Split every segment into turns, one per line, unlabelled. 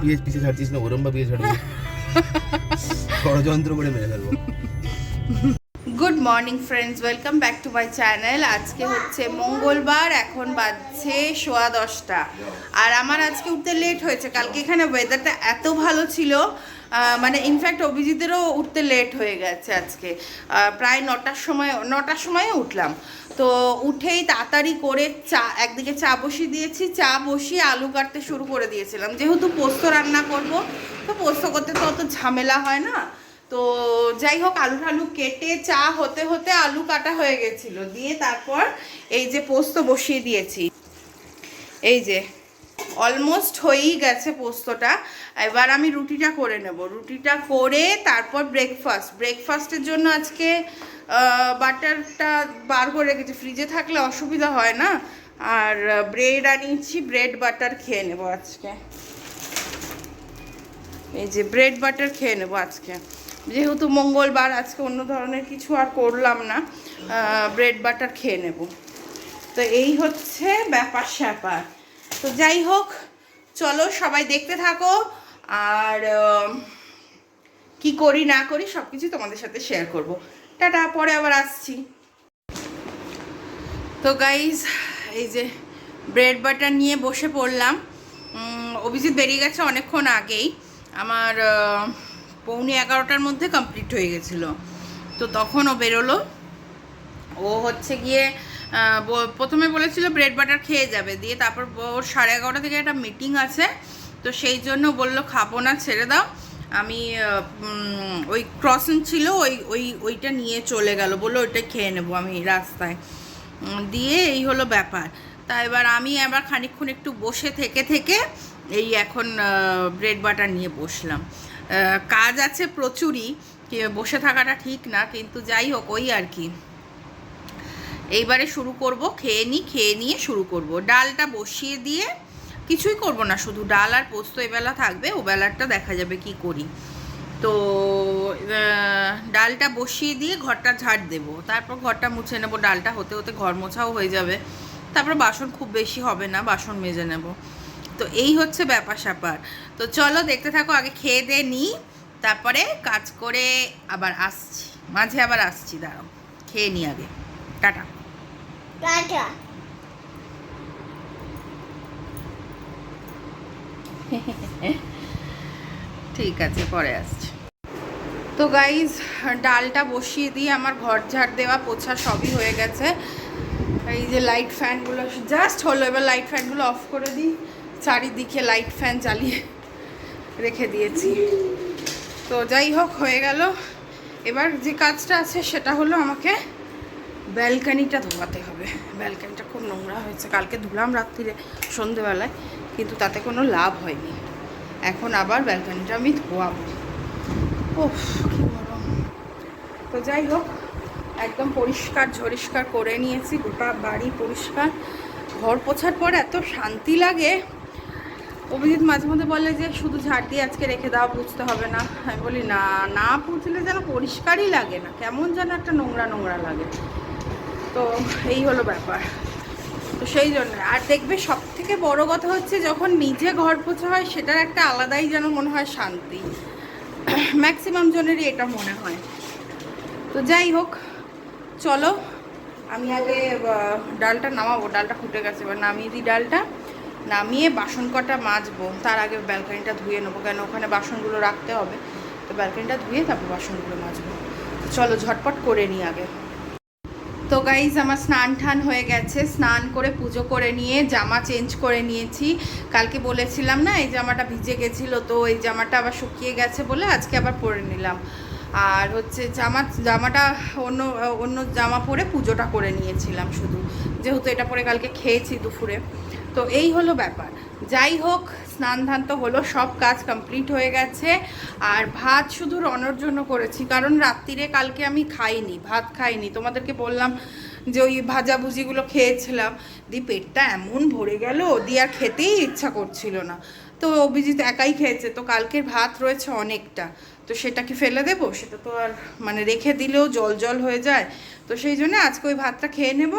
করে পিছে ছাড়ছিস না, ওরম বা পিছে ছাড়বি ষড়যন্ত্র করে মেরে ফেলবো।
Good morning friends, welcome back to my channel. আজকে হচ্ছে মঙ্গলবার, এখন বাজছে 10:15 আর আমার আজকে উঠতে লেট হয়েছে। কালকে এখানে ওয়েদারটা এত ভালো ছিল, মানে ইনফ্যাক্ট অভিজিতেরও উঠতে লেট হয়ে গেছে আজকে। প্রায় 9টার সময় উঠলাম। তো উঠেই তাড়াতাড়ি করে একদিকে চা বসিয়ে দিয়েছি, চা বসিয়ে আলু কাটতে শুরু করে দিয়েছিলাম। যেহেতু পোস্ত রান্না করব, তো পোস্ত করতে তো অত ঝামেলা হয় না। তো যাই হোক, আলু ঠালু কেটে চা হতে হতে আলু কাটা হয়ে গেছিল, দিয়ে তারপর এই যে পোস্ত বসিয়ে দিয়েছি। এই যে অলমোস্ট হয়েই গেছে পোস্তটা। এবার আমি রুটিটা করে নেব। রুটিটা করে তারপর ব্রেকফাস্টের জন্য আজকে বাটারটা বার করে রেখেছি, ফ্রিজে থাকলে অসুবিধা হয় না। আর ব্রেড আনিয়েছি, ব্রেড বাটার খেয়ে নেব আজকে। এই যে ব্রেড বাটার খেয়ে নেব আজকে, যেহেতু মঙ্গলবার। আজকে অন্য ধরনের কিছু আর করলাম না, ব্রেড বাটার খেয়ে নেব। তো এই হচ্ছে ব্যাপার স্যাপার। তো যাই হোক, চলো সবাই দেখতে থাকো, আর কি করি না করি সব কিছু তোমাদের সাথে শেয়ার করব। টাটা, পরে আবার আসছি। তো গাইজ, এই যে ব্রেড বাটার নিয়ে বসে পড়লাম। অভিজিৎ বেরিয়ে গেছে অনেকক্ষণ আগেই, আমার 11:45 মধ্যে কমপ্লিট হয়ে গেছিলো। তো তখন ও বেরোলো। ও হচ্ছে গিয়ে প্রথমে বলেছিল ব্রেড বাটার খেয়ে যাবে, দিয়ে তারপর ওর 11:30 থেকে একটা মিটিং আছে, তো সেই জন্য বললো খাবো না, ছেড়ে দাও। আমি ওই ক্রসন ছিল, ওইটা নিয়ে চলে গেল, বললো ওইটা খেয়ে নেবো আমি রাস্তায়। দিয়ে এই হলো ব্যাপার। তা এবার আমি আবার খানিকক্ষণ একটু বসে থেকে এই এখন ব্রেড বাটার নিয়ে বসলাম। কাজ আছে প্রচুরই, বসে থাকাটা ঠিক না, কিন্তু যাই হোক ওই আর কি। এইবারে শুরু করব, খেয়ে নিয়ে শুরু করব। ডালটা বসিয়ে দিয়ে কিছুই করব না, শুধু ডাল আর পোস্ত এবেলা থাকবে, ও বেলাটা দেখা যাবে কি করি। তো ডালটা বসিয়ে দিয়ে ঘরটা ঝাড় দেব, তারপর ঘরটা মুছে নেব। ডালটা হতে হতে ঘর মোছাও হয়ে যাবে, তারপর বাসন খুব বেশি হবে না, বাসন মেজে নেব। তো এই হচ্ছে ব্যাপার স্যাপার। তো চলো দেখতে থাকো, আগে খেয়ে দিয়ে নিই, তারপরে কাজ করে আবার আসছি, মাঝে আবার আসছি। দাঁড়াও, খেয়ে নিই আগে। Tata tata. ঠিক আছে, পরে আসছি। তো গাইজ, ডালটা বসিয়ে দিয়ে আমার ঘর ঝাড় দেওয়া পোছা সবই হয়ে গেছে। এই যে লাইট ফ্যানগুলো জাস্ট হলো, এবার লাইট ফ্যানগুলো অফ করে দিই। চারিদিকে লাইট ফ্যান চালিয়ে রেখে দিয়েছি। তো যাই হোক, হয়ে গেল। এবার যে কাজটা আছে সেটা হলো আমাকে ব্যালকানিটা ধোয়াতে হবে। ব্যালকানিটা খুব নোংরা হয়েছে, কালকে ধুলাম রাত্রিরে সন্ধেবেলায়, কিন্তু তাতে কোনো লাভ হয়নি। এখন আবার ব্যালকানিটা আমি ধোয়াবো। ওফ, কি গরম। তো যাই হোক, একদম পরিষ্কার ঝরিষ্কার করে নিয়েছি, গোটা বাড়ি পরিষ্কার। ঘর পোছার পর এত শান্তি লাগে। অভিজিৎ মাঝে মধ্যে বলে যে শুধু ঝাড় দিয়ে আজকে রেখে দাও, পুছতে হবে না। আমি বলি না, না পুছলে যেন পরিষ্কারই লাগে না, কেমন যেন একটা নোংরা নোংরা লাগে। তো এই হলো ব্যাপার। তো সেই জন্য, আর দেখবে সব থেকে বড় কথা হচ্ছে যখন নিজে ঘর পোছা হয়, সেটার একটা আলাদাই যেন মনে হয় শান্তি। ম্যাক্সিমাম জনেরই এটা মনে হয়। তো যাই হোক, চলো আমি আগে ডালটা নামাবো। ডালটা ফুটে গেছে, এবার নামিয়ে দিই। ডালটা নামিয়ে বাসন কটা মাজবো, তার আগে ব্যালকানিটা ধুয়ে নেবো, কেন ওখানে বাসনগুলো রাখতে হবে। তো ব্যালকানিটা ধুয়ে তারপর বাসনগুলো মাজবো। চলো ঝটপট করে নিই আগে। তো গাইজ, আমার স্নান টান হয়ে গেছে। স্নান করে পুজো করে নিয়ে জামা চেঞ্জ করে নিয়েছি। কালকে বলেছিলাম না এই জামাটা ভিজে গেছিলো, তো এই জামাটা আবার শুকিয়ে গেছে বলে আজকে আবার পরে নিলাম। আর হচ্ছে জামাটা অন্য জামা পরে পুজোটা করে নিয়েছিলাম শুধু, যেহেতু এটা পরে কালকে খেয়েছি দুপুরে। তো এই হলো ব্যাপার। যাই হোক, স্নান ধান তো হলো, সব কাজ কমপ্লিট হয়ে গেছে। আর ভাত শুধু রনর জন্য করেছি, কারণ রাত্রিরে কালকে আমি ভাত খাইনি। তোমাদেরকে বললাম যে ওই ভাজাভুজিগুলো খেয়েছিলাম, দিয়ে পেটটা এমন ভরে গেল, দিয়ে আর খেতেই ইচ্ছা করছিল না। তো অভিজিৎ একাই খেয়েছে, তো কালকের ভাত রয়েছে অনেকটা, তো সেটা কি ফেলে দেবো? সেটা তো আর মানে রেখে দিলেও জল জল হয়ে যায়। তো সেই জন্য আজকে ওই ভাতটা খেয়ে নেব।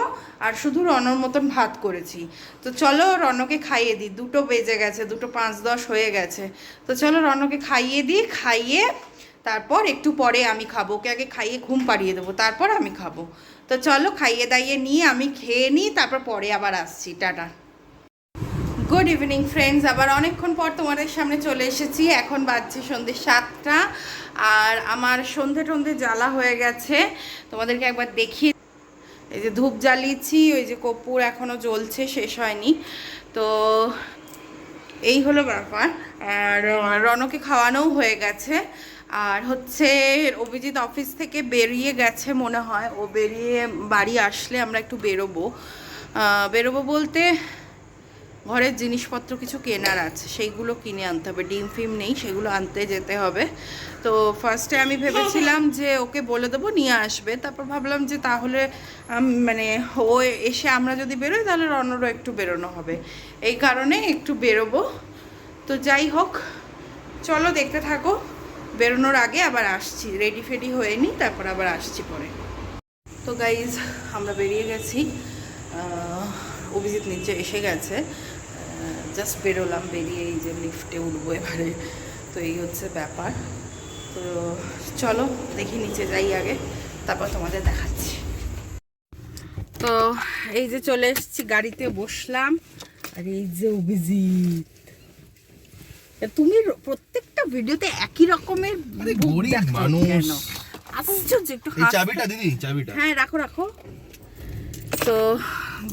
আর শুধু রনর মতন ভাত করেছি। তো চলো রনকে খাইয়ে দিই, 2টো বেজে গেছে, 2টো 5-10 হয়ে গেছে। তো চলো রনকে খাইয়ে দিই, খাইয়ে তারপর একটু পরে আমি খাবো। ওকে আগে খাইয়ে ঘুম পাড়িয়ে দেবো, তারপর আমি খাবো। তো চলো খাইয়ে দাইয়ে নিয়ে আমি খেয়ে নিই, তারপর পরে আবার আসছি। টাটা। গুড ইভিনিং ফ্রেন্ডস, আবার অনেকক্ষণ পর তোমাদের সামনে চলে এসেছি। এখন বাজছে সন্ধ্যে 7টা, আর আমার সন্ধে টন্ধে জ্বালা হয়ে গেছে। তোমাদেরকে একবার দেখিয়ে, এই যে ধূপ জ্বালিয়েছি, ওই যে কর্পূর এখনও জ্বলছে, শেষ হয়নি। তো এই হলো ব্যাপার। আর রনকে খাওয়ানোও হয়ে গেছে। আর হচ্ছে অভিজিৎ অফিস থেকে বেরিয়ে গেছে মনে হয়। ও বেরিয়ে বাড়ি আসলে আমরা একটু বেরোবো বলতে ঘরের জিনিসপত্র কিছু কেনার আছে, সেইগুলো কিনে আনতে হবে। ডিম ফিম নেই, সেগুলো আনতে যেতে হবে। তো ফার্স্টে আমি ভেবেছিলাম যে ওকে বলে দেবো নিয়ে আসবে, তারপর ভাবলাম যে তাহলে মানে ও এসে আমরা যদি বেরোই তাহলে রনরও একটু বেরোনো হবে, এই কারণে একটু বেরোবো। তো যাই হোক, চলো দেখতে থাকো। বেরোনোর আগে আবার আসছি, রেডি ফেডি হয়ে নিই, তারপর আবার আসছি পরে। তো গাইজ আমরা বেরিয়ে গেছি, অভিজিৎ নিচে এসে গেছে, জাস্ট বেরোলাম, বেরিয়ে এই যে লিফটে উঠবো এবারে। তো এই হচ্ছে ব্যাপার। তো চলো দেখি নিচে যাই আগে, তারপর তোমাদের দেখাচ্ছি। তো এই যে চলে এসেছি, গাড়িতে বসলাম, আর এই যে অভিজিৎ। তুমি প্রত্যেকটা ভিডিওতে একই রকমের
গরিব মানুষ,
আশ্চর্য। একটু
চাবিটা দিদি, চাবিটা
হ্যাঁ রাখো রাখো। তো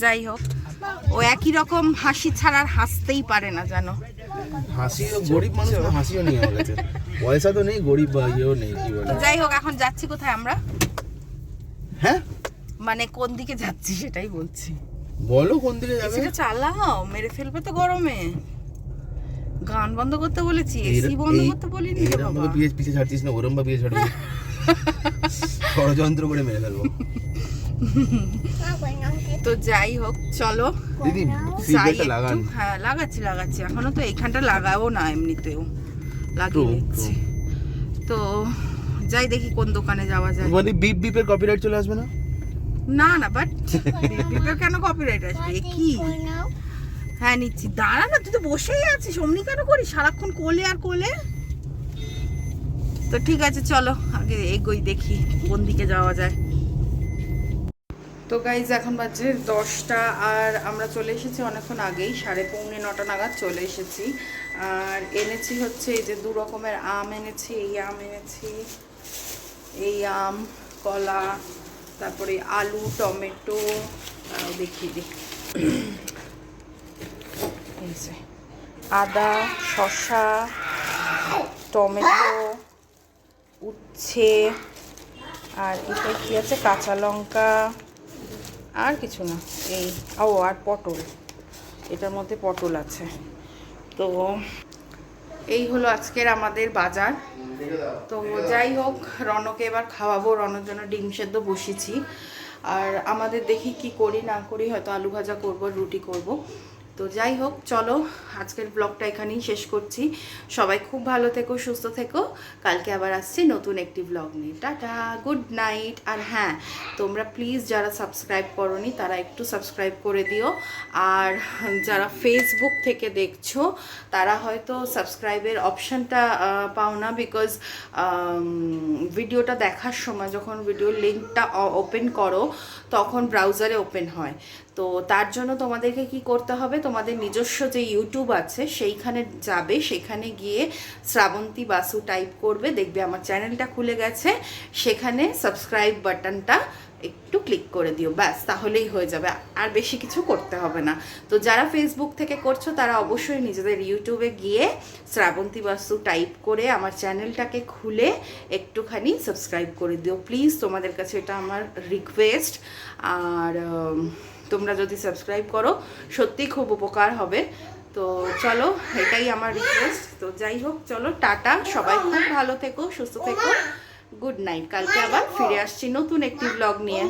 যাই হোক, ও একই রকম হাসি ছাড়া হাসতেই পারে না জানো।
হাসিও গরিব মানুষ না, হাসিও নেই আমার কাছে, পয়সা তো নেই, গরিব ইয়েও নেই, কি বলে।
যাই হোক, এখন যাচ্ছি কোথায় আমরা?
হ্যাঁ
মানে কোন দিকে যাচ্ছি সেটাই বলছি।
বলো কোন দিকে যাবে?
সেটা চালাও, মেরে ফেলবে তো গরমে। গান বন্ধ করতে বলেছি, এসি বন্ধ করতে বলিনি রে বাবা।
পিছে ছাড়ছিস না, ওরম ভাবে ছাড়বি, ষড়যন্ত্র করে মেরে ফেলবো।
তো যাই হোক চলো
দিদি,
যাই
সিটটা লাগান।
হ্যাঁ লাগাচ্ছি, এখনো তো এইখানটা লাগাবো না, এমনিতেও লাগিয়ে নিচ্ছি। তো যাই দেখি কোন দোকানে যাওয়া যায়।
মানে বিপ বিপের কপিরাইট চলে আসবে না?
না না, বাট বিপের কেন কপিরাইট আসবে? কি হ্যাঁ নিচ্ছি, দাঁড়া না, তুই তো বসেই আছিস, অমনি কেন করিস সারাক্ষণ কোলে আর কোলে। তো ঠিক আছে চলো আগে এগোই, দেখি কোন দিকে যাওয়া যায়। তো গাইজ এখন বাজে 10টা, আর আমরা চলে এসেছি অনেকক্ষণ আগেই, 8:45 নাগাদ চলে এসেছি। আর এনেছি হচ্ছে এই যে 2 রকমের আম এনেছি, এই আম এনেছি, এই আম, কলা, তারপরে আলু, টমেটো, দেখিয়ে দিই, এই যে আদা, শসা, টমেটো, উচ্ছে, আর এটা কি আছে, কাঁচা লঙ্কা, আর কিছু না, এই আর পটল, এটার মধ্যে পটল আছে। তো এই হলো আজকের আমাদের বাজার। তো যাই হোক, রনকে এবার খাওয়াবো, রনর জন্য ডিম সেদ্ধ বসিয়েছি। আর আমাদের দেখি কি করি না করি, হয়তো আলু ভাজা করব, রুটি করব। তো যাই হোক চলো, আজকের ব্লগটা এখানেই শেষ করছি। সবাই খুব ভালো থেকো, সুস্থ থেকো। কালকে আবার আসছি নতুন একটি ব্লগ নিয়ে। Tata, good night. আর হ্যাঁ, তোমরা প্লিজ যারা সাবস্ক্রাইব করোনি তারা একটু সাবস্ক্রাইব করে দিও। আর যারা ফেসবুক থেকে দেখছো তারা হয়তো সাবস্ক্রাইবের অপশানটা পাও না, বিকজ ভিডিওটা দেখার সময় যখন ভিডিওর লিঙ্কটা ওপেন করো তখন ব্রাউজারে ওপেন হয়। তো তার জন্য তোমাদেরকে কি করতে হবে, তোমাদের নিজস্ব যে ইউটিউব আছে সেইখানে যাবে, সেখানে গিয়ে শ্রাবন্তী বাসু টাইপ করবে, দেখবে আমার চ্যানেলটা খুলে গেছে, সেখানে সাবস্ক্রাইব বাটনটা একটু ক্লিক করে দিও, ব্যাস তাহলেই হয়ে যাবে, আর বেশি কিছু করতে হবে না। তো যারা ফেসবুক থেকে করছো তারা অবশ্যই নিজেদের ইউটিউবে গিয়ে শ্রাবন্তী বাসু টাইপ করে আমার চ্যানেলটাকে খুলে একটুখানি সাবস্ক্রাইব করে দিও প্লিজ, তোমাদের কাছে এটা আমার রিকোয়েস্ট। আর তোমরা যদি সাবস্ক্রাইব করো সত্যি খুব উপকার হবে। তো চলো, এটাই আমার রিকোয়েস্ট। তো যাই হোক চলো, টাটা, সবাই খুব ভালো থেকো, সুস্থ থেকো, গুড নাইট। কালকে আবার ফিরে আসছি নতুন একটি ব্লগ নিয়ে।